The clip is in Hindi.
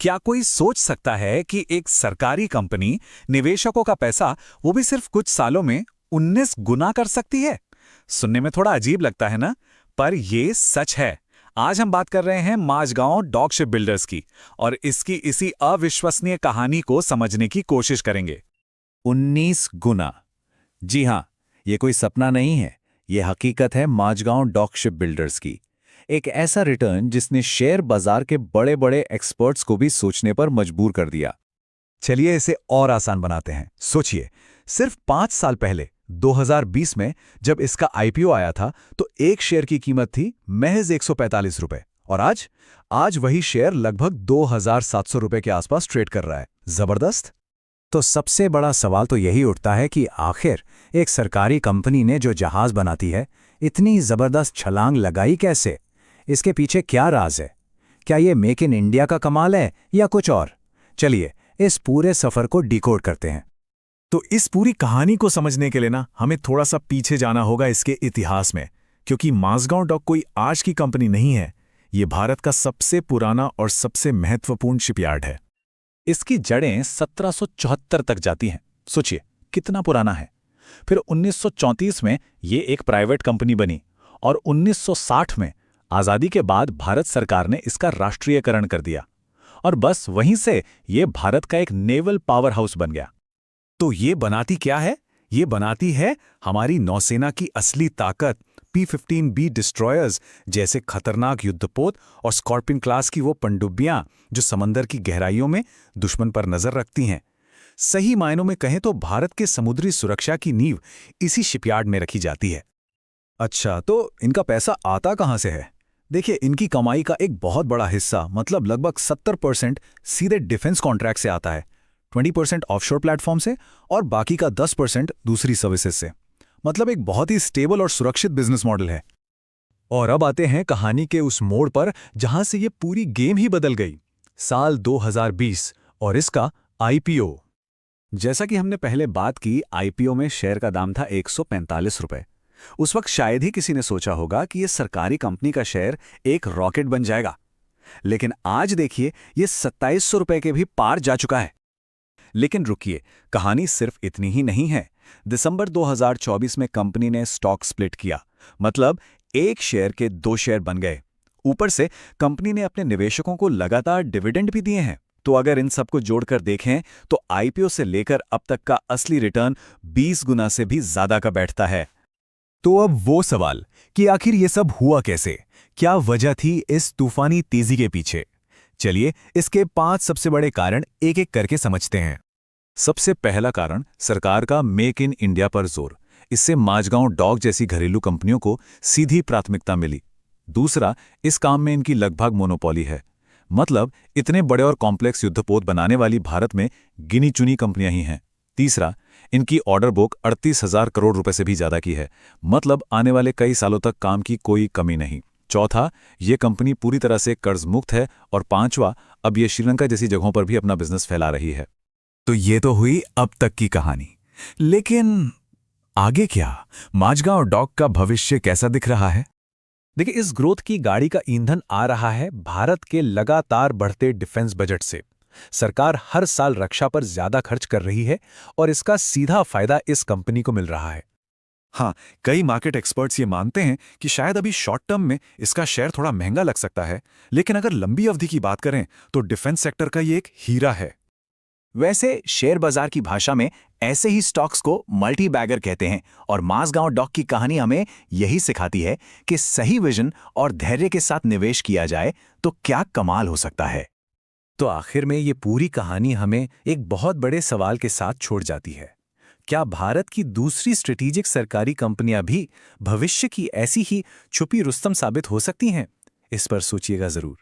क्या कोई सोच सकता है कि एक सरकारी कंपनी निवेशकों का पैसा वो भी सिर्फ कुछ सालों में 19 गुना कर सकती है? सुनने में थोड़ा अजीब लगता है ना, पर ये सच है। आज हम बात कर रहे हैं माझगांव डॉक शिप बिल्डर्स की और इसकी इसी अविश्वसनीय कहानी को समझने की कोशिश करेंगे। 19 गुना। जी हां, ये कोई सपना नहीं है, ये हकीकत है माझगांव डॉक शिप बिल्डर्स की। एक ऐसा रिटर्न जिसने शेयर बाजार के बड़े बड़े एक्सपर्ट्स को भी सोचने पर मजबूर कर दिया। चलिए इसे और आसान बनाते हैं। सोचिए, सिर्फ 5 साल पहले 2020 में जब इसका आईपीओ आया था तो एक शेयर की कीमत थी महज 145 रुपए, और आज वही शेयर लगभग 2700 रुपए के आसपास ट्रेड कर रहा है। जबरदस्त। तो सबसे बड़ा सवाल तो यही उठता है कि आखिर एक सरकारी कंपनी ने जो जहाज बनाती है, इतनी जबरदस्त छलांग लगाई कैसे? इसके पीछे क्या राज है? क्या ये मेक इन इंडिया का कमाल है या कुछ और? चलिए इस पूरे सफर को डिकोड करते हैं। तो इस पूरी कहानी को समझने के लिए हमें थोड़ा सा पीछे जाना होगा इसके इतिहास में, क्योंकि माझगांव डॉक कोई आज की कंपनी नहीं है। ये भारत का सबसे पुराना और सबसे महत्वपूर्ण शिपयार्ड है। इसकी जड़ें 1774 तक जाती हैं। सोचिए कितना पुराना है। फिर 1934 में ये एक प्राइवेट कंपनी बनी और 1960 में आज़ादी के बाद भारत सरकार ने इसका राष्ट्रीयकरण कर दिया और बस वहीं से ये भारत का एक नेवल पावर हाउस बन गया। तो ये बनाती क्या है? ये बनाती है हमारी नौसेना की असली ताकत, P-15B डिस्ट्रॉयर्स जैसे खतरनाक युद्धपोत और स्कॉर्पियन क्लास की वो पनडुब्बियां जो समंदर की गहराइयों में दुश्मन पर नजर रखती हैं। सही मायनों में कहें तो भारत के समुद्री सुरक्षा की नींव इसी शिपयार्ड में रखी जाती है। अच्छा, तो इनका पैसा आता कहां से है? देखिए, इनकी कमाई का एक बहुत बड़ा हिस्सा, मतलब लगभग 70% सीधे डिफेंस कॉन्ट्रैक्ट से आता है, 20% ऑफशोर प्लेटफॉर्म से और बाकी का 10% दूसरी सर्विसेज से। मतलब एक बहुत ही स्टेबल और सुरक्षित बिजनेस मॉडल है। और अब आते हैं कहानी के उस मोड़ पर जहां से ये पूरी गेम ही बदल गई। साल 2020 और इसका आईपीओ। जैसा कि हमने पहले बात की, आईपीओ में शेयर का दाम था 145 रुपए। उस वक्त शायद ही किसी ने सोचा होगा कि ये सरकारी कंपनी का शेयर एक रॉकेट बन जाएगा। लेकिन आज देखिए, ये 2700 रुपए के भी पार जा चुका है। लेकिन रुकिए, कहानी सिर्फ इतनी ही नहीं है। दिसंबर 2024 में कंपनी ने स्टॉक स्प्लिट किया, मतलब एक शेयर के 2 शेयर बन गए। ऊपर से कंपनी ने अपने निवेशकों को लगातार डिविडेंड भी दिए हैं। तो अगर इन सबको जोड़कर देखें तो आईपीओ से लेकर अब तक का असली रिटर्न 20 गुना से भी ज्यादा का बैठता है। तो अब वो सवाल कि आखिर ये सब हुआ कैसे? क्या वजह थी इस तूफानी तेजी के पीछे? चलिए इसके 5 सबसे बड़े कारण एक एक करके समझते हैं। सबसे पहला कारण, सरकार का मेक इन इंडिया पर जोर। इससे माझगांव डॉक जैसी घरेलू कंपनियों को सीधी प्राथमिकता मिली। दूसरा, इस काम में इनकी लगभग मोनोपोली है, मतलब इतने बड़े और कॉम्प्लेक्स युद्धपोत बनाने वाली भारत में गिनी चुनी कंपनियां ही हैं। तीसरा, इनकी ऑर्डर बुक 38,000 करोड़ रुपए से भी ज्यादा की है, मतलब आने वाले कई सालों तक काम की कोई कमी नहीं। चौथा, ये कंपनी पूरी तरह से कर्ज मुक्त है। और पांचवा, अब ये श्रीलंका जैसी जगहों पर भी अपना बिजनेस फैला रही है। तो ये तो हुई अब तक की कहानी, लेकिन आगे क्या? माझगांव डॉक का भविष्य कैसा दिख रहा है? देखिए, इस ग्रोथ की गाड़ी का ईंधन आ रहा है भारत के लगातार बढ़ते डिफेंस बजट से। सरकार हर साल रक्षा पर ज्यादा खर्च कर रही है और इसका सीधा फायदा इस कंपनी को मिल रहा है। हाँ, कई मार्केट एक्सपर्ट्स ये मानते हैं कि शायद अभी शॉर्ट टर्म में इसका शेयर थोड़ा महंगा लग सकता है, लेकिन अगर लंबी अवधि की बात करें तो डिफेंस सेक्टर का ये एक हीरा है। वैसे शेयर बाजार की भाषा में ऐसे ही स्टॉक्स को मल्टी बैगर कहते हैं, और माझगांव डॉक की कहानी हमें यही सिखाती है कि सही विजन और धैर्य के साथ निवेश किया जाए तो क्या कमाल हो सकता है। तो आखिर में ये पूरी कहानी हमें एक बहुत बड़े सवाल के साथ छोड़ जाती है। क्या भारत की दूसरी स्ट्रेटेजिक सरकारी कंपनियां भी भविष्य की ऐसी ही छुपी रुस्तम साबित हो सकती हैं? इस पर सोचिएगा जरूर।